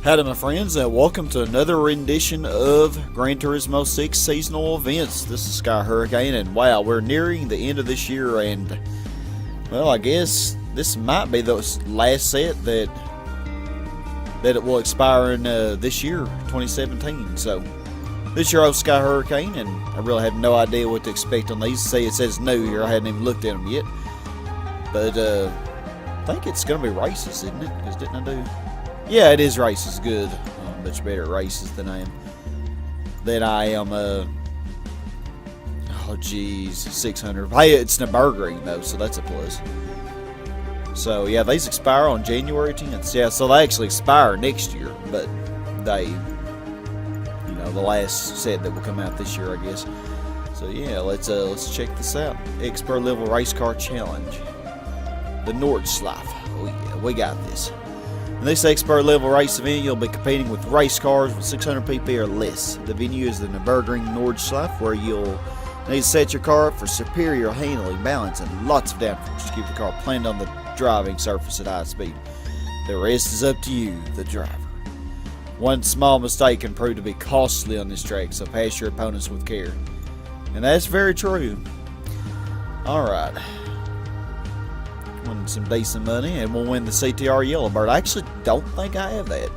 Howdy my friends, and welcome to another rendition of Gran Turismo 6 seasonal events. This is Sky Hurricane, and wow, we're nearing the end of this year, and well, I guess this might be the last set that it will expire in this year, 2017. So this year I was Sky Hurricane, and I really have no idea what to expect on these. See, it says new here, I hadn't even looked at them yet, but I think it's going to be races, isn't it? Because didn't I do... Yeah, it is races. Good. I'm much better at races than I am. Oh, geez, 600. Hey, it's Nurburgring though, so that's a plus. So yeah, these expire on January 10th. Yeah, so they actually expire next year, but they, the last set that will come out this year, I guess. So yeah, let's check this out. Expert level race car challenge. The Nordshleife. Oh yeah, we got this. In this expert level race event, you'll be competing with race cars with 600 pp or less. The venue is the Nurburgring Nordshleife, where you'll need to set your car up for superior handling, balance, and lots of downforce to keep the car planted on the driving surface at high speed. The rest is up to you, the driver. One small mistake can prove to be costly on this track, so pass your opponents with care. And that's very true. Alright. Win some decent money, and we'll win the CTR Yellowbird. I actually don't think I have that.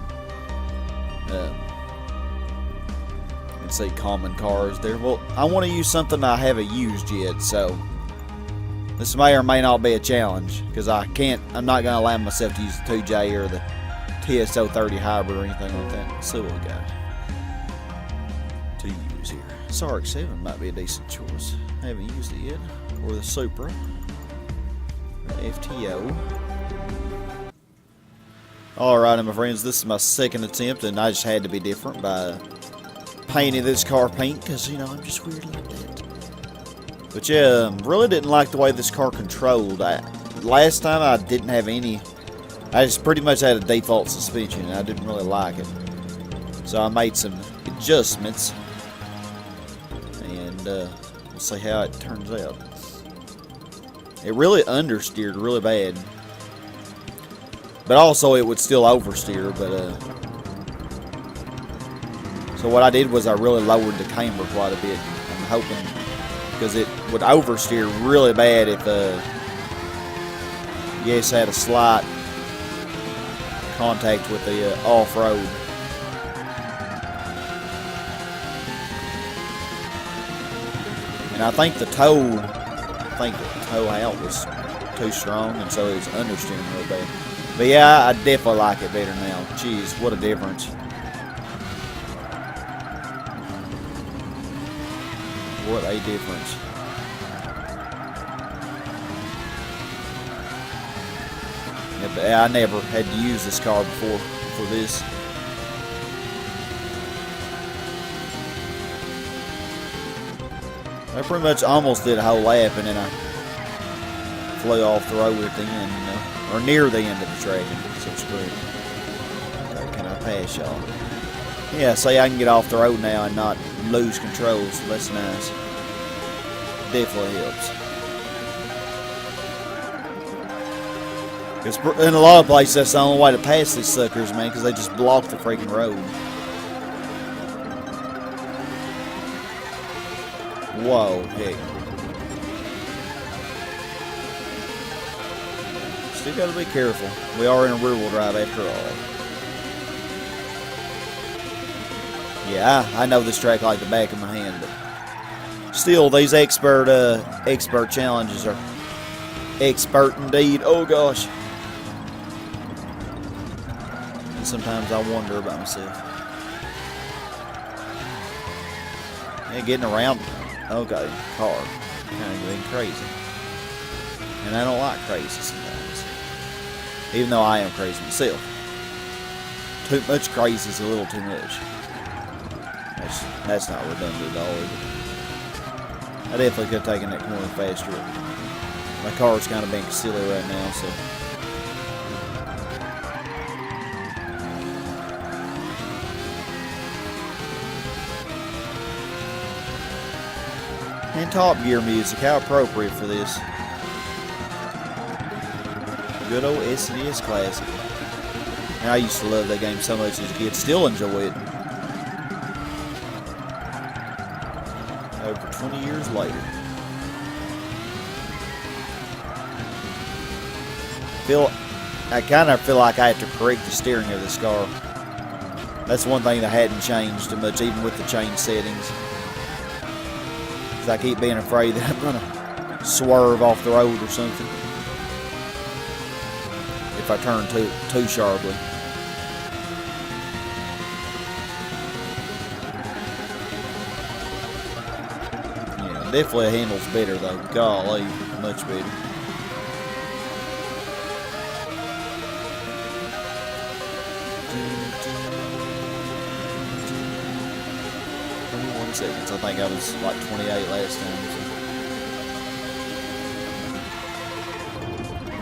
Let's see, common cars there. Well, I want to use something I haven't used yet, so this may or may not be a challenge, because I'm not going to allow myself to use the 2J or the TSO30 hybrid or anything like that. Let's see what we got to use here. SRX-7 might be a decent choice. I haven't used it yet. Or the Supra. FTO. Alright, my friends, this is my second attempt, and I just had to be different by painting this car pink, because, I'm just weird like that. But yeah, really didn't like the way this car controlled. Last time I didn't have any, I just pretty much had a default suspension, and I didn't really like it. So I made some adjustments, and we'll see how it turns out. It really understeered really bad, but also it would still oversteer. But so what I did was I really lowered the camber quite a bit. I'm hoping, because it would oversteer really bad if yes, had a slight contact with the off-road. And I think the toe out was too strong, and so it was understeering real bad. But yeah, I definitely like it better now. Jeez, what a difference. What a difference. Yeah, but I never had to use this car before for this. I pretty much almost did a whole lap, and then I flew off the road at the end, or near the end of the track, and so screwed. Okay, can I pass y'all? Yeah, see, I can get off the road now and not lose control, so that's nice. Definitely helps. Because in a lot of places, that's the only way to pass these suckers, man, because they just block the freaking road. Whoa, heck. Still gotta be careful. We are in a rear-wheel drive after all. Yeah, I know this track like the back of my hand, but still, these expert challenges are expert indeed. Oh gosh. And sometimes I wonder about myself. Yeah, getting around. Okay, car. Kind of getting crazy. And I don't like crazy sometimes. Even though I am crazy myself. Too much crazy is a little too much. That's not redundant at all, is it? I definitely could have taken that corner faster. My car's kind of being silly right now, so. And Top Gear music, how appropriate for this. Good old SDS classic. I used to love that game so much as a kid. Still enjoy it. Over 20 years later. I kind of feel like I have to correct the steering of this car. That's one thing that hadn't changed too much, even with the change settings. Because I keep being afraid that I'm going to swerve off the road or something if I turn too sharply. Yeah, definitely handles better though. Golly, much better. Seconds. I think I was like 28 last time. So.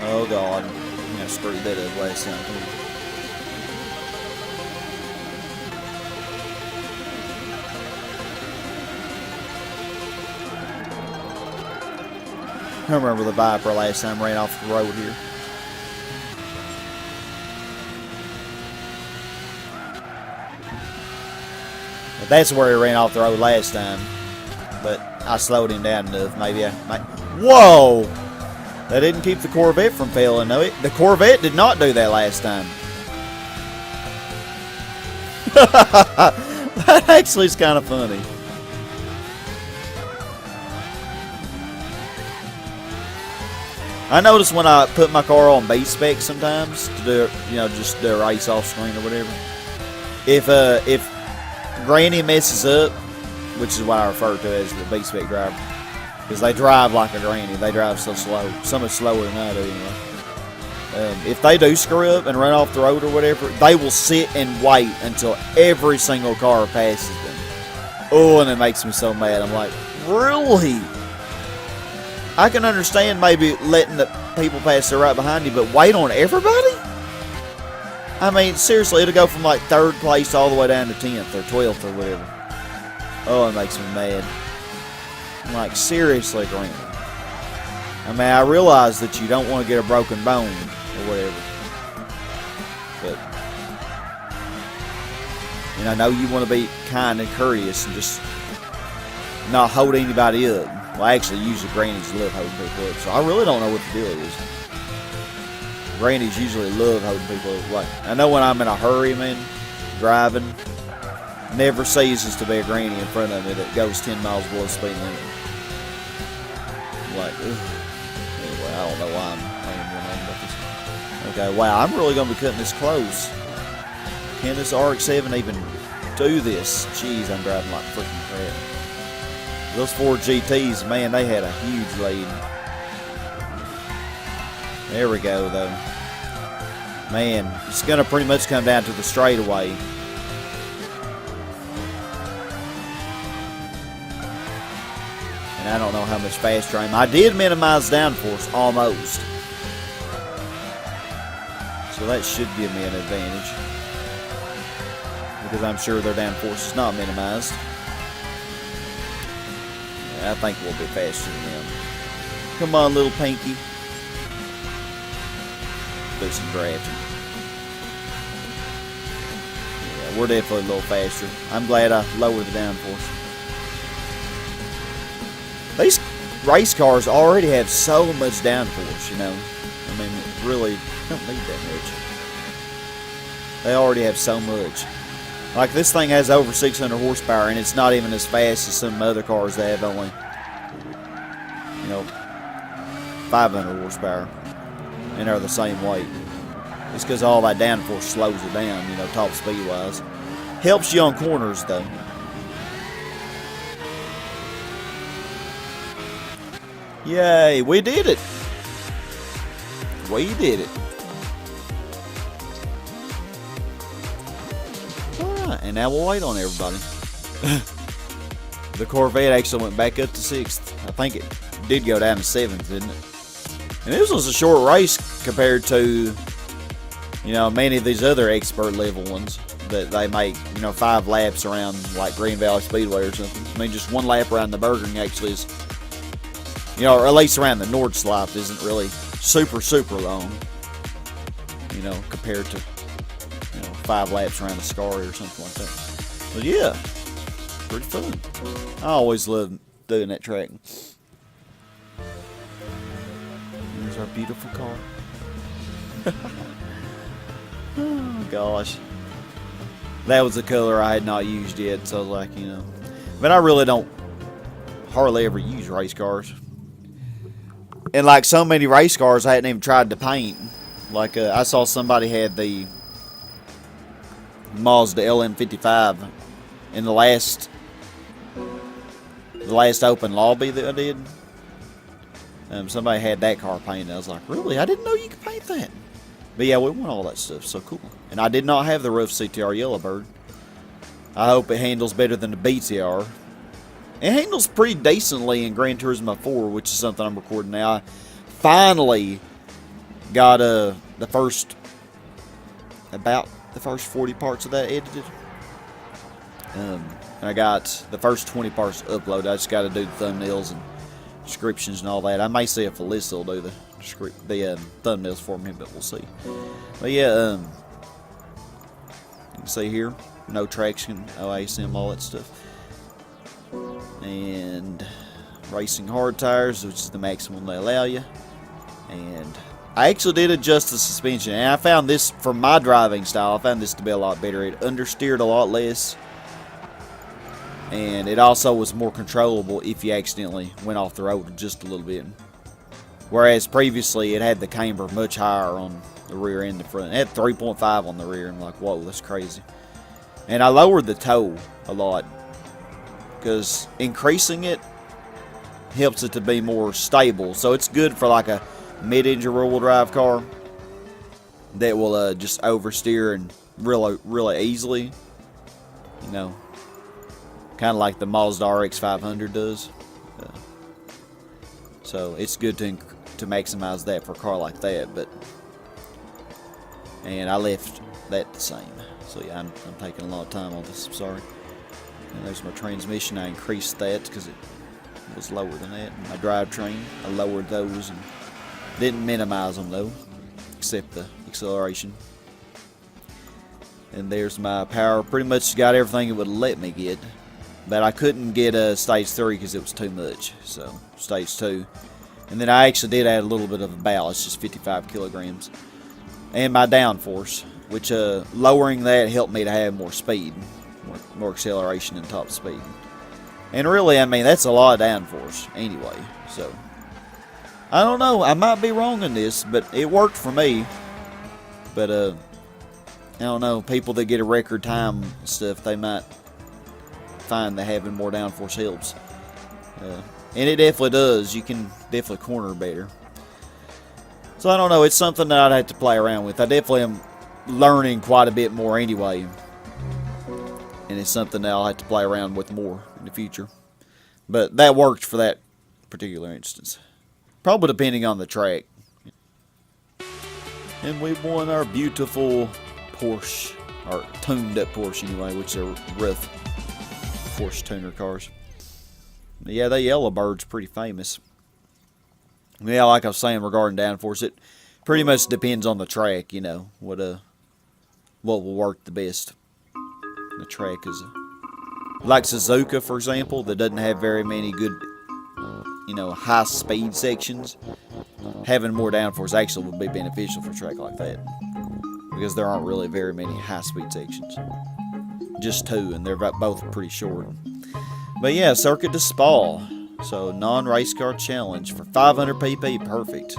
Oh God, I screwed that up last time too. I remember the Viper last time ran off the road here. That's where he ran off the road last time, but I slowed him down enough. Maybe whoa! That didn't keep the Corvette from failing, no. The Corvette did not do that last time. That actually is kind of funny. I notice when I put my car on base spec sometimes to do, just do a race off screen or whatever. If Granny messes up, which is what I refer to as the B-Spec driver, because they drive like a granny. They drive so slow, so much slower than I do anyway. If they do screw up and run off the road or whatever, they will sit and wait until every single car passes them. Oh, and it makes me so mad. I'm like, really? I can understand maybe letting the people pass that right behind you, but wait on everybody? I mean, seriously, it'll go from like 3rd place all the way down to 10th or 12th or whatever. Oh, it makes me mad. I'm like, seriously, Grant. I mean, I realize that you don't want to get a broken bone or whatever. But, I know you want to be kind and courteous and just not hold anybody up. Well, actually, usually grannies love holding people up, so I really don't know what the deal is. Grannies usually love holding people up. Like, I know when I'm in a hurry, man, driving, never ceases to be a granny in front of me that goes 10 miles below the speed limit. Like, ugh. Anyway, I don't know why I'm going on about this. Okay, wow, I'm really going to be cutting this close. Can this RX-7 even do this? Jeez, I'm driving like freaking crap. Those 4 GTs, man, they had a huge lead. There we go, though. Man, it's going to pretty much come down to the straightaway. And I don't know how much faster I am. I did minimize downforce, almost. So that should give me an advantage. Because I'm sure their downforce is not minimized. Yeah, I think we'll be faster than them. Come on, little pinky. Do some drafting. Yeah, we're definitely a little faster. I'm glad I lowered the downforce. These race cars already have so much downforce, I mean, really don't need that much. They already have so much. Like, this thing has over 600 horsepower, and it's not even as fast as some other cars that have only, 500 horsepower. And are the same weight. It's because all that downforce slows it down, top speed wise. Helps you on corners though. Yay, we did it. We did it. Alright, and now we'll wait on everybody. The Corvette actually went back up to 6th. I think it did go down to 7th, didn't it? And this was a short race compared to, many of these other expert level ones that they make, 5 laps around like Green Valley Speedway or something. I mean, just 1 lap around the Nurburgring actually is, or at least around the Nordshleife isn't really super, super long, compared to 5 laps around the Scary or something like that. But yeah, pretty fun. I always love doing that track. There's our beautiful car. Oh gosh. That was a color I had not used yet, so I was like, you know. But I really don't hardly ever use race cars. And like so many race cars, I hadn't even tried to paint. Like I saw somebody had the Mazda LM55 in the last open lobby that I did. Somebody had that car painted. I was like, really? I didn't know you could paint that. But yeah, we want all that stuff. So cool. And I did not have the Rough CTR Yellowbird. I hope it handles better than the BTR. It handles pretty decently in Gran Turismo 4, which is something I'm recording now. I finally got about the first 40 parts of that edited. I got the first 20 parts uploaded. I just got to do the thumbnails and descriptions and all that. I may see if Alyssa will do the thumbnails for me, but we'll see. But yeah, you can see here, no traction, OASM, all that stuff. And racing hard tires, which is the maximum they allow you. And I actually did adjust the suspension, and I found this, for my driving style, I found this to be a lot better. It understeered a lot less, and it also was more controllable if you accidentally went off the road just a little bit. Whereas previously it had the camber much higher on the rear and the front. It had 3.5 on the rear. I'm like, whoa, that's crazy. And I lowered the toe a lot, because increasing it helps it to be more stable. So it's good for like a mid-engine rear-wheel drive car that will just oversteer and really easily, you know, kind of like the Mazda RX 500 does. So it's good to maximize that for a car like that. And I left that the same. So yeah, I'm taking a lot of time on this. I'm sorry. And there's my transmission. I increased that because it was lower than that. And my drivetrain, I lowered those and didn't minimize them though, except the acceleration. And there's my power. Pretty much got everything it would let me get, but I couldn't get a stage 3 because it was too much. So stage 2, and then I actually did add a little bit of a ballast, just 55 kilograms, and my downforce, which lowering that helped me to have more speed, more acceleration and top speed. And really, I mean, that's a lot of downforce anyway. So I don't know, I might be wrong in this, but it worked for me. But I don't know, people that get a record time and stuff, they might find that having more downforce helps. And it definitely does. You can definitely corner better. So I don't know, it's something that I'd have to play around with. I definitely am learning quite a bit more anyway, and it's something that I'll have to play around with more in the future. But that worked for that particular instance, probably depending on the track. And we won our beautiful Porsche, or tuned up Porsche anyway, which are rough Porsche tuner cars. But yeah, the Yellowbird's pretty famous. Yeah, like I was saying regarding downforce, it pretty much depends on the track, you know, what will work the best. The track is like Suzuka, for example, that doesn't have very many good, you know, high speed sections. Having more downforce actually would be beneficial for a track like that, because there aren't really very many high speed sections. Just 2, and they're both pretty short. But yeah, Circuit de Spa. So non-Racecar challenge for 500 pp, perfect.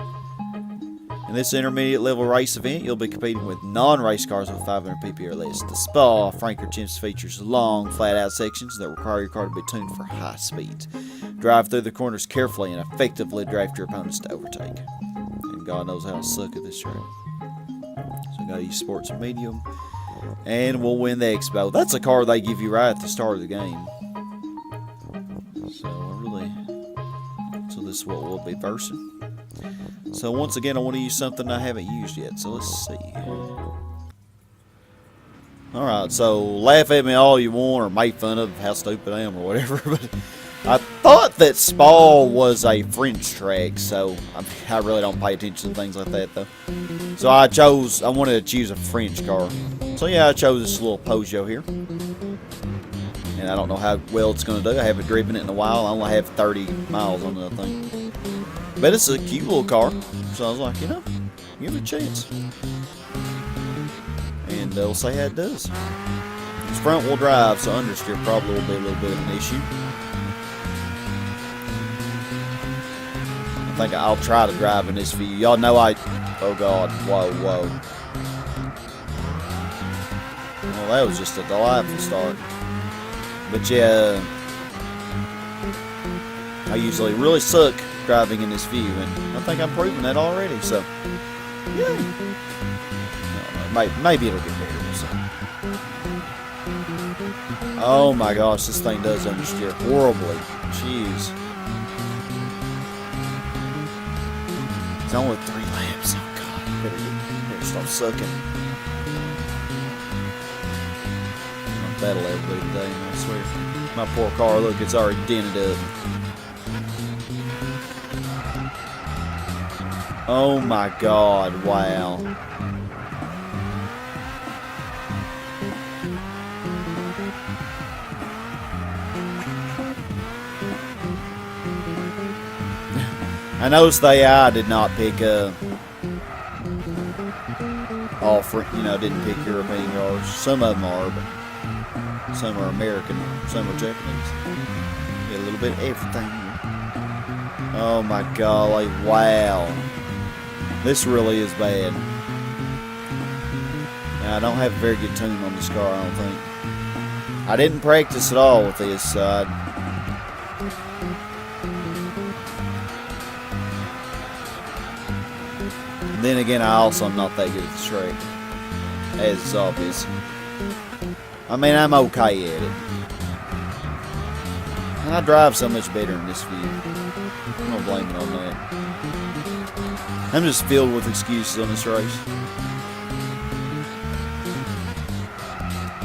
In this intermediate level race event, you'll be competing with non-race cars with 500 pp or less. The Spa-Francorchamps features long, flat-out sections that require your car to be tuned for high speeds. Drive through the corners carefully and effectively draft your opponents to overtake. And God knows how to suck at this track. So gotta use sports and medium. And we'll win the Expo. That's a car they give you right at the start of the game. So this is what we'll be versing. So once again, I want to use something I haven't used yet. So let's see. Alright, so laugh at me all you want or make fun of how stupid I am or whatever. But I thought that Spa was a French track, so I really don't pay attention to things like that, though. So I wanted to choose a French car. So yeah, I chose this little Peugeot here. And I don't know how well it's going to do. I haven't driven it in a while. I only have 30 miles on that thing. But it's a cute little car. So I was like, you know, give it a chance. And we'll see how it does. It's front wheel drive, so understeer probably will be a little bit of an issue. I think I'll try to drive in this view. Y'all know oh God, whoa. Well, that was just a delightful start. But yeah, I usually really suck driving in this view, and I think I'm proving that already, so yeah. Maybe it'll get better. We'll see. Oh my gosh, this thing does understeer horribly. Jeez. It's only 3 laps. Oh God, better stop sucking. That'll ever be today, I swear. My poor car, look, it's already dented up. Oh my God, wow. I noticed the AI did not pick all for, didn't pick European cars. Some of them are, but some are American, some are Japanese. Get a little bit of everything. Oh my golly, wow. This really is bad. Now, I don't have a very good tune on this car, I don't think. I didn't practice at all with this side. And then again, I also am not that good at the track, as is obvious. I mean, I'm okay at it. And I drive so much better in this view. I'm not blaming on that. I'm just filled with excuses on this race.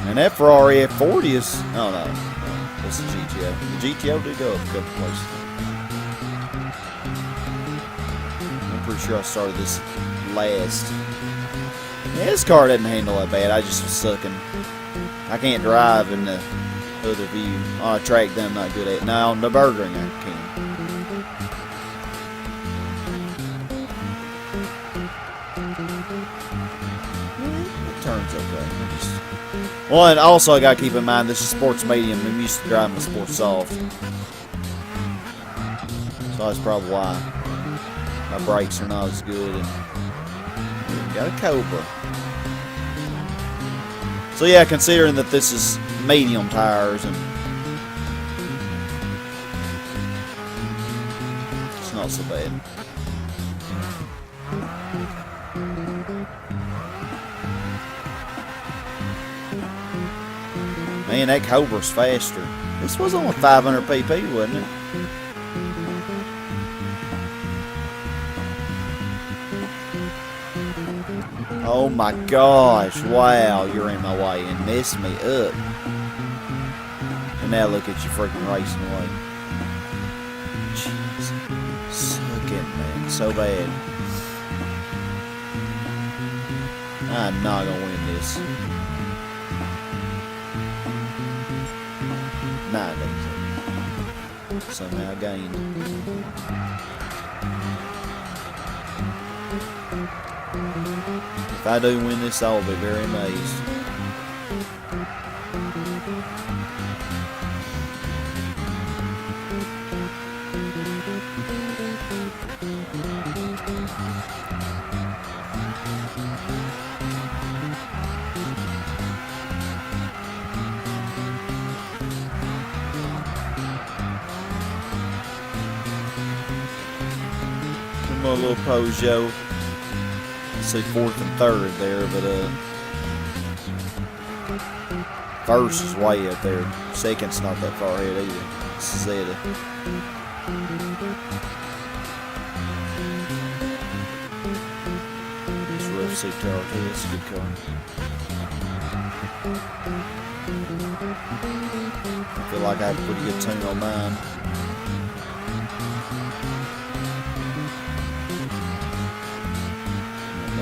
And that Ferrari F40 is... Oh no, that's the GTO. The GTO did go up a couple places. I'm pretty sure I started this last. Yeah, this car doesn't handle that bad. I just was sucking. I can't drive in the other view on a track that I'm not good at. Now on the Nurburgring I can. It turns okay. Well, and also I gotta keep in mind this is sports medium. I'm used to driving the sports soft, so that's probably why my brakes are not as good. And got a Cobra. So yeah, considering that this is medium tires, and it's not so bad. Man, that Cobra's faster. This was only 500 pp, wasn't it? Oh my gosh, wow, you're in my way and messed me up. And now look at you freaking racing away. Jeez. Suck it, man. So bad. I'm not gonna win this. Nah, somehow I gained. If I do win this, I will be very amazed. Come on, little Peugeot. See 4th and 3rd there, but first is way up there. Second's not that far ahead either. Zeta. This rough seat tower too. That's a good car. I feel like I have a pretty good tune on mine.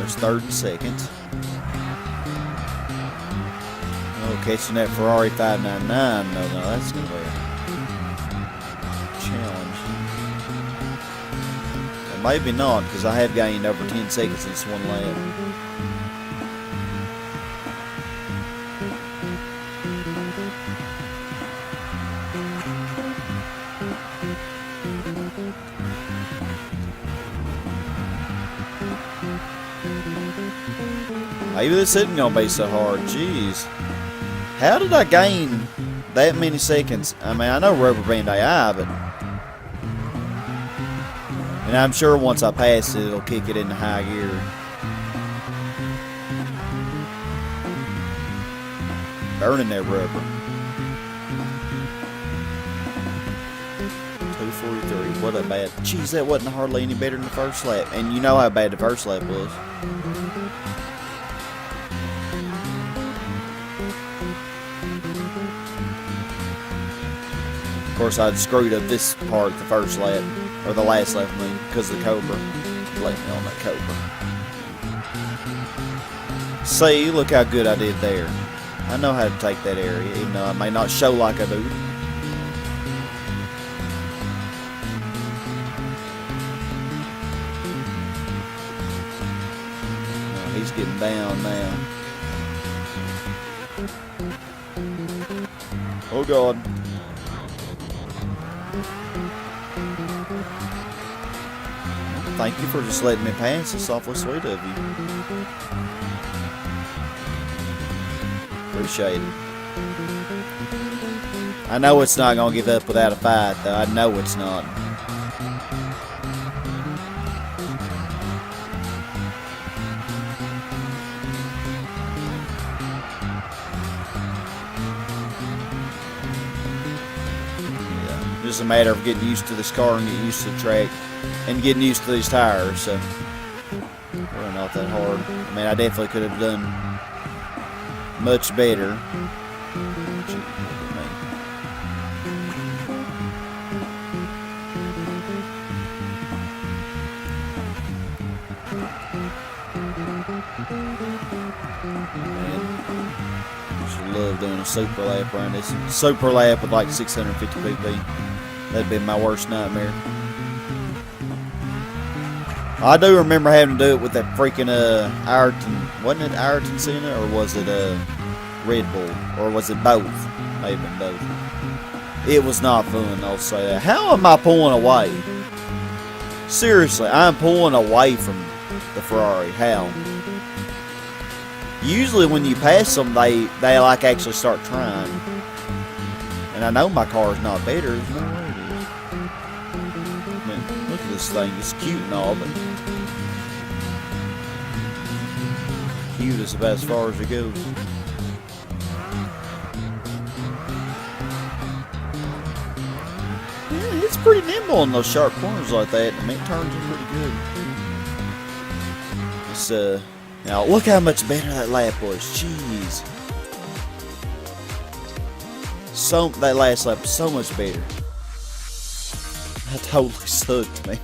there's third and second. Oh, catching that Ferrari 599. No, that's going to be a challenge. Or maybe not, because I have gained over 10 seconds in this one lap. Maybe this isn't going to be so hard. Jeez. How did I gain that many seconds? I mean, I know rubber band AI, but... And I'm sure once I pass it, it'll kick it into high gear. Burning that rubber. 243. What a bad... Jeez, that wasn't hardly any better than the first lap. And you know how bad the first lap was. Of course, I'd screwed up this part the first lap, or the last lap, I mean, because of the Cobra. Blame me on that Cobra. See, look how good I did there. I know how to take that area, even though I may not show like I do. Oh, he's getting down now. Oh, God. Thank you for just letting me pass. It's awfully sweet of you. Appreciate it. I know it's not going to give up without a fight, though. I know it's not. Yeah, just a matter of getting used to this car and getting used to the track. And getting used to these tires, so really not that hard. I mean, I definitely could have done much better. I should love doing a super lap around this. Super lap with like 650 pp. That'd be my worst nightmare. I do remember having to do it with that freaking Ayrton. Wasn't it Ayrton Senna, or was it Red Bull, or was it both? Maybe both. It was not fun, I'll say that. How am I pulling away? Seriously, I'm pulling away from the Ferrari. How? Usually when you pass them, they like actually start trying. And I know my car is not better. There's no way it is. I mean, look at this thing. It's cute and all, but cute is about as far as it goes. Yeah, it's pretty nimble in those sharp corners like that. I mean, it turns in pretty good. It's now look how much better that lap was. Jeez. That last lap was so much better. That totally sucked, man.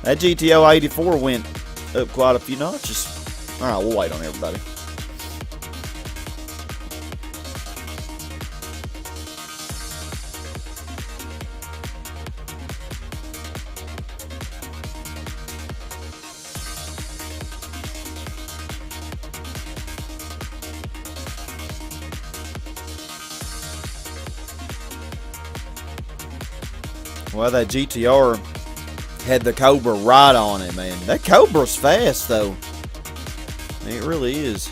That GTO 84 went up quite a few notches. Alright, we'll wait on everybody. Well, that GTR had the Cobra right on it, man. That Cobra's fast, though. It really is.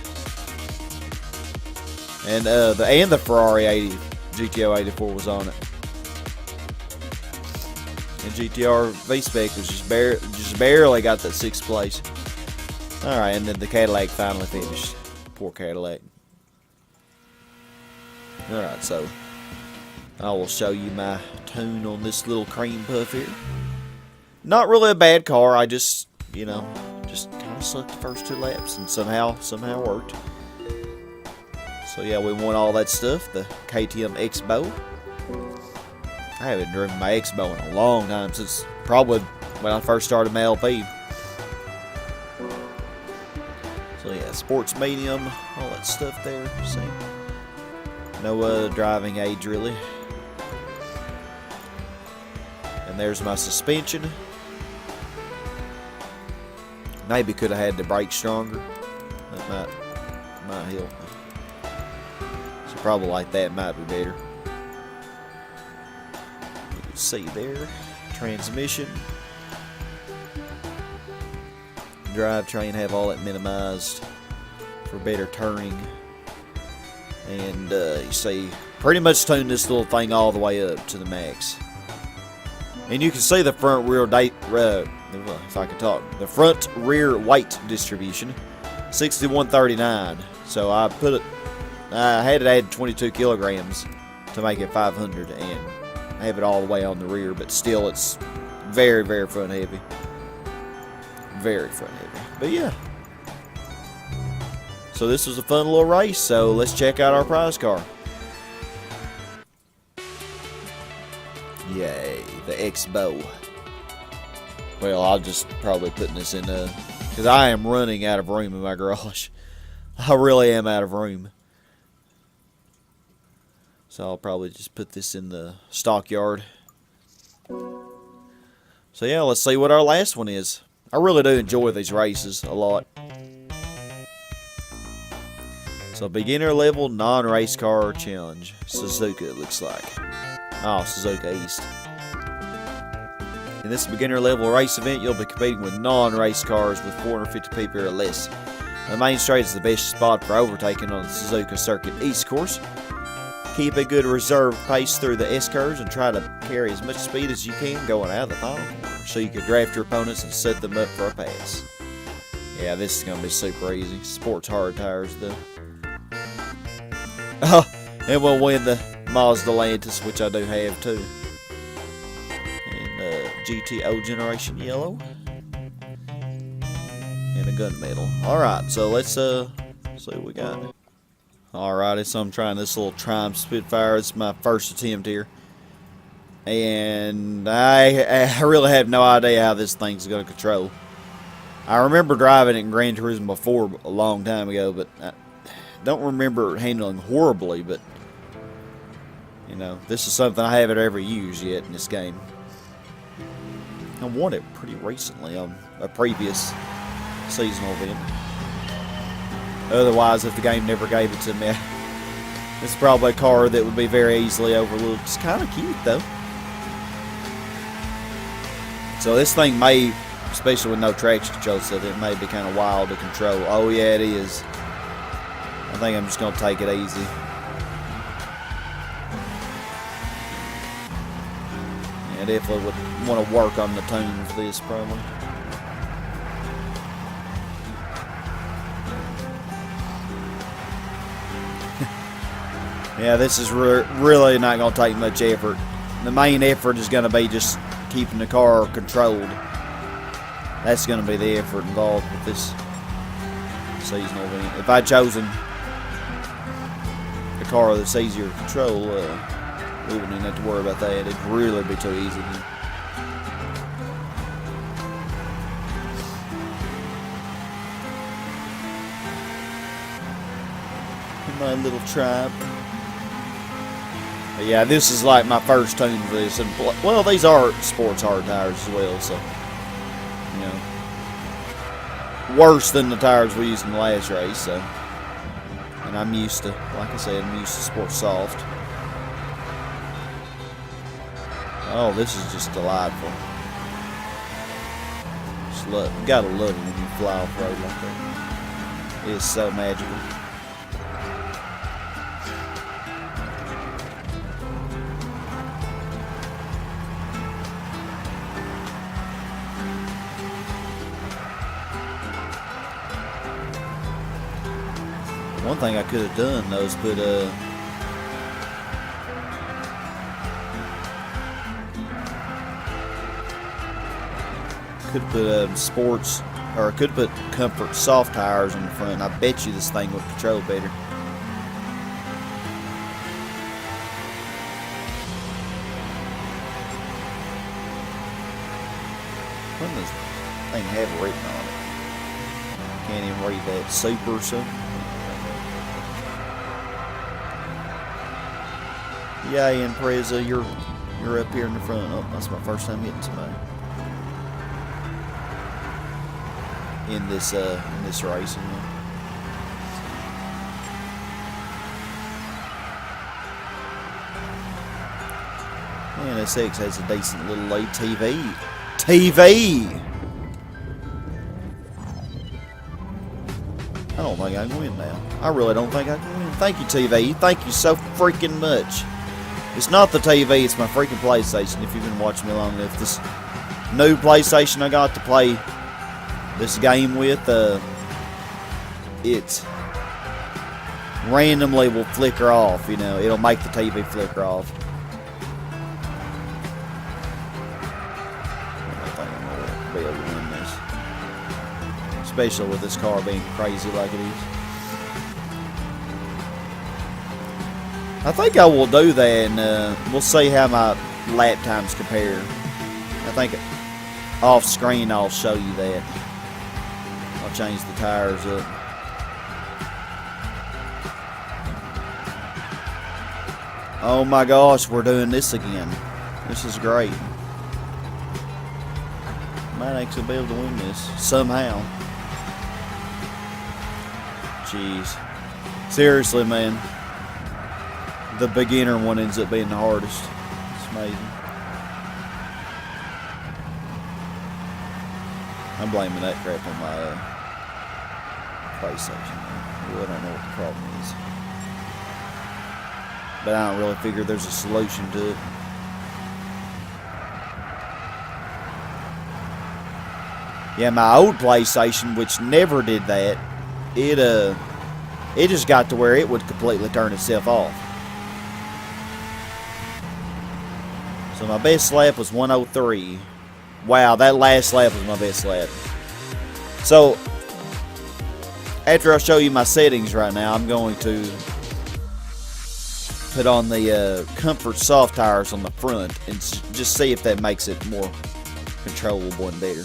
And the Ferrari 80 GTO 84 was on it. And GTR V-Spec was just barely got that 6th place. All right, and then the Cadillac finally finished. Poor Cadillac. All right, so I will show you my tune on this little cream puff here. Not really a bad car. I just, kind of sucked the first 2 laps and somehow worked. So yeah, we won all that stuff. The KTM Expo. I haven't driven my Expo in a long time, since probably when I first started my LP. sports medium, all that stuff there. See, no driving age really. And there's my suspension. Maybe could have had the brakes stronger. That might help. So probably like that might be better. You can see there. Transmission. Drivetrain have all that minimized for better turning. And you see, pretty much tuned this little thing all the way up to the max. And you can see the front rear if I can talk, the front rear weight distribution, 6139. So I had it add 22 kilograms to make it 500, and I have it all the way on the rear, but still it's very, very front heavy. Very front heavy. But yeah. So this was a fun little race, so let's check out our prize car. Yay, the Expo. Well, I'll just probably put this in because I am running out of room in my garage. I really am out of room. So I'll probably just put this in the stockyard. So yeah, let's see what our last one is. I really do enjoy these races a lot. So beginner level non-race car challenge. Suzuka, it looks like. Oh, Suzuka East. In this beginner level race event, you'll be competing with non-race cars with 450 people or less. The main straight is the best spot for overtaking on the Suzuka Circuit East course. Keep a good reserve pace through the S-curves and try to carry as much speed as you can going out of the final corner so you can draft your opponents and set them up for a pass. Yeah, this is going to be super easy. Sports hard tires though. Oh, and we'll win the Mazda Lantis, which I do have too. And GTO Generation Yellow. And a gunmetal. Alright, so let's see what we got. Alrighty, so I'm trying this little Triumph Spitfire. It's my first attempt here. And I really have no idea how this thing's going to control. I remember driving it in Gran Turismo before a long time ago, but I don't remember handling horribly, but you know, this is something I haven't ever used yet in this game. I won it pretty recently on a previous seasonal event. Otherwise, if the game never gave it to me, it's probably a car that would be very easily overlooked. It's kind of cute, though. So this thing may, especially with no traction control stuff, it may be kind of wild to control. Oh, yeah, it is. I think I'm just going to take it easy. I definitely would want to work on the tune for this, probably. Yeah, this is really not going to take much effort. The main effort is going to be just keeping the car controlled. That's going to be the effort involved with this seasonal event. If I'd chosen a car that's easier to control, we wouldn't even have to worry about that. It'd really be too easy. My little tribe. But yeah, this is like my first tune for this. And well, these are sports hard tires as well, so you know, worse than the tires we used in the last race. So, and I'm used to, like I said, I'm used to sports soft. Oh, this is just delightful. Just gotta love it when you fly off road like that. It is so magical. One thing I could have done though is put sports, or I could put comfort soft tires on the front. I bet you this thing would control better. What does this thing have written on it? Can't even read that. Super something. Yeah, and Preza, you're up here in the front. Oh, that's my first time hitting somebody in this race. Man, this X has a decent little late TV. I don't think I can win now. I really don't think I can win. Thank you, TV. Thank you so freaking much. It's not the TV, it's my freaking PlayStation. If you've been watching me long enough, this new PlayStation I got to play this game with, it randomly will flicker off, you know. It'll make the TV flicker off. I don't think I'm going to be able to win this. Especially with this car being crazy like it is. I think I will do that, and we'll see how my lap times compare. I think off screen I'll show you that. I'll change the tires up. Oh my gosh, we're doing this again. This is great. Might actually be able to win this somehow. Jeez. Seriously, man. The beginner one ends up being the hardest. It's amazing. I'm blaming that crap on my PlayStation. Well, I don't know what the problem is. But I don't really figure there's a solution to it. Yeah, my old PlayStation, which never did that, it just got to where it would completely turn itself off. So my best lap was 103. Wow, that last lap was my best lap. So, after I show you my settings right now, I'm going to put on the Comfort Soft tires on the front and just see if that makes it more controllable and better.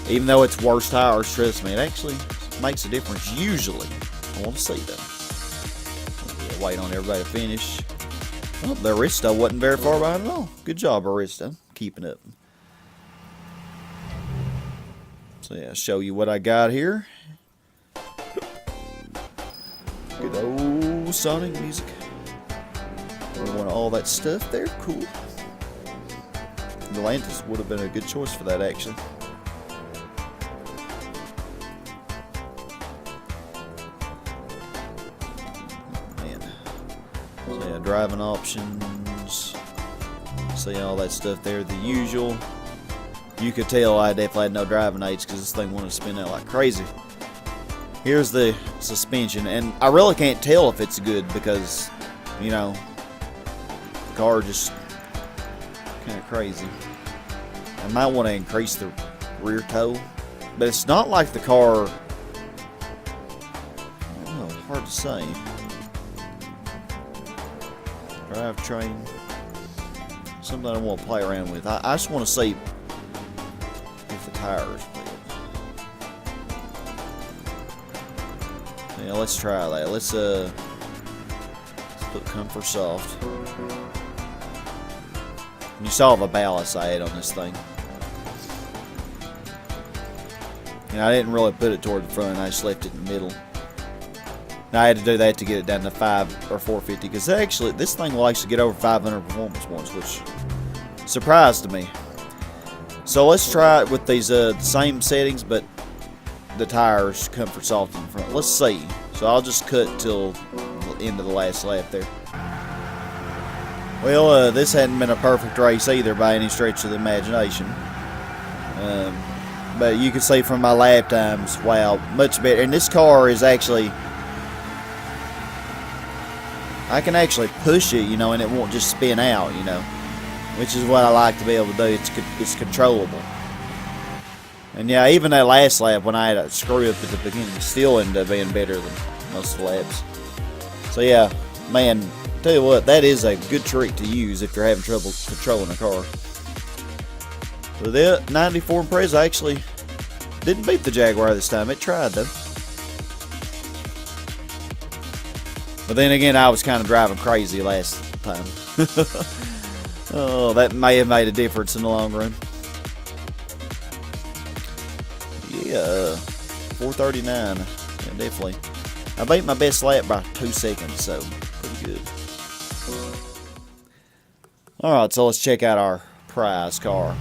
Even though it's worse tires, trust me, it actually makes a difference usually. I want to see them. Wait on everybody to finish. Well, the Aristo wasn't very far behind at all. Good job, Aristo. Keeping up. So yeah, I'll show you what I got here. Good old Sonic music. Want all that stuff there? Cool. Galantis would have been a good choice for that, actually. Driving options, see all that stuff there, the usual. You could tell I definitely had no driving aids because this thing wanted to spin out like crazy. Here's the suspension, and I really can't tell if it's good because, you know, the car just kind of crazy. I might want to increase the rear toe, but it's not like the car, I don't know, hard to say. Drivetrain, something I want to play around with. I just want to see if the tires fail. Yeah, let's try that. Let's put Comfort Soft. You saw the ballast I had on this thing. And I didn't really put it toward the front. I just left it in the middle. Now I had to do that to get it down to 5 or 450 because actually this thing will actually get over 500 performance points, which surprised me. So let's try it with these same settings, but the tires Comfort Soft in the front. Let's see. So I'll just cut till the end of the last lap there. Well, this hadn't been a perfect race either by any stretch of the imagination. But you can see from my lap times, wow, much better. And this car is actually, I can actually push it, you know, and it won't just spin out, you know, which is what I like to be able to do. It's controllable. And yeah, even that last lap when I had a screw up at the beginning, still ended up being better than most of the laps. So yeah, man, tell you what, that is a good trick to use if you're having trouble controlling a car. So the 94 Impreza actually Didn't beat the Jaguar this time. It tried, though. But then again, I was kind of driving crazy last time. Oh, that may have made a difference in the long run. Yeah, 439. Yeah, definitely. I beat my best lap by 2 seconds, so pretty good. Alright, so let's check out our prize car.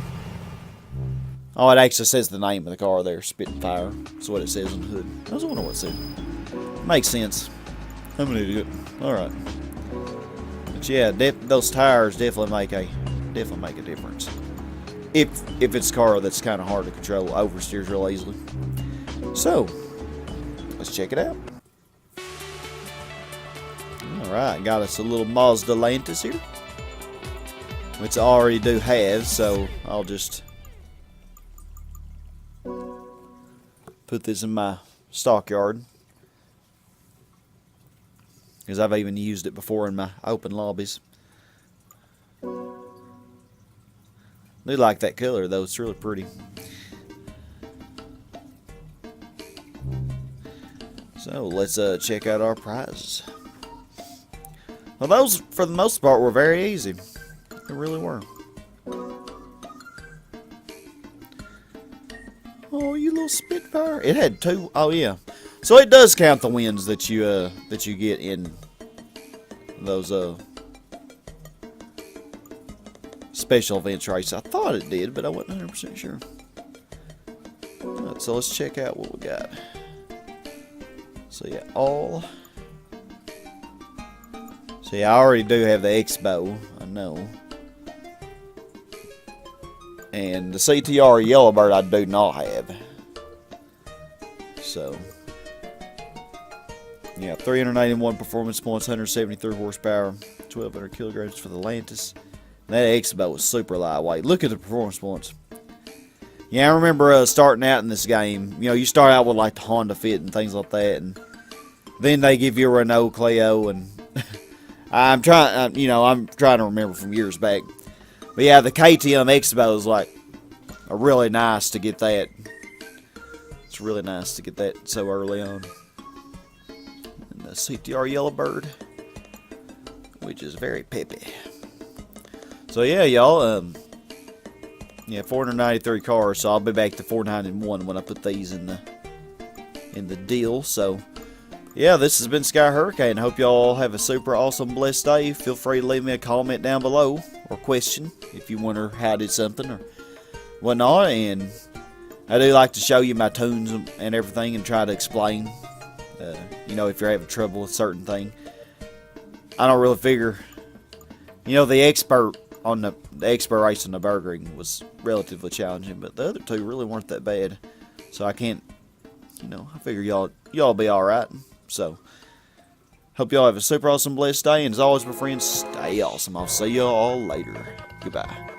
Oh, it actually says the name of the car there, Spitfire. That's what it says on the hood. I was wondering what it said. Makes sense. I'm an idiot. Alright. But yeah, those tires definitely make a difference. If it's a car that's kind of hard to control, oversteers real easily. So, let's check it out. Alright, got us a little Mazda Lantis here, which I already do have, so I'll just put this in my stockyard, because I've even used it before in my open lobbies. I do like that color though, it's really pretty. So let's check out our prizes. Well, those for the most part were very easy. They really were. Oh, you little Spitfire! It had 2. Oh yeah, so it does count the wins that you get in those special events races. I thought it did, but I wasn't 100% sure. Alright, so let's check out what we got. So yeah, all. So yeah, I already do have the Expo, I know. And the CTR Yellowbird I do not have. So yeah, 381 performance points, 173 horsepower, 1,200 kilograms for the Lantis. That Expo was super lightweight. Look at the performance points. Yeah, I remember starting out in this game. You know, you start out with like the Honda Fit and things like that, and then they give you a Renault Clio, and I'm trying to remember from years back. But yeah, the KTM Expo is like really nice to get that. It's really nice to get that so early on. And the CTR Yellowbird, which is very peppy. So yeah, y'all. Yeah, 493 cars. So I'll be back to 491 when I put these in the deal. So yeah, this has been Sky Hurricane. I hope y'all have a super awesome, blessed day. Feel free to leave me a comment down below or question if you wonder how I did something or whatnot. And I do like to show you my tunes and everything and try to explain. You know, if you're having trouble with certain thing, I don't really figure. You know, the expert on the expert race on the Nurburgring was relatively challenging, but the other two really weren't that bad. So I can't. You know, I figure y'all be all right. So, hope y'all have a super awesome, blessed day. And as always, my friends, stay awesome. I'll see y'all later. Goodbye.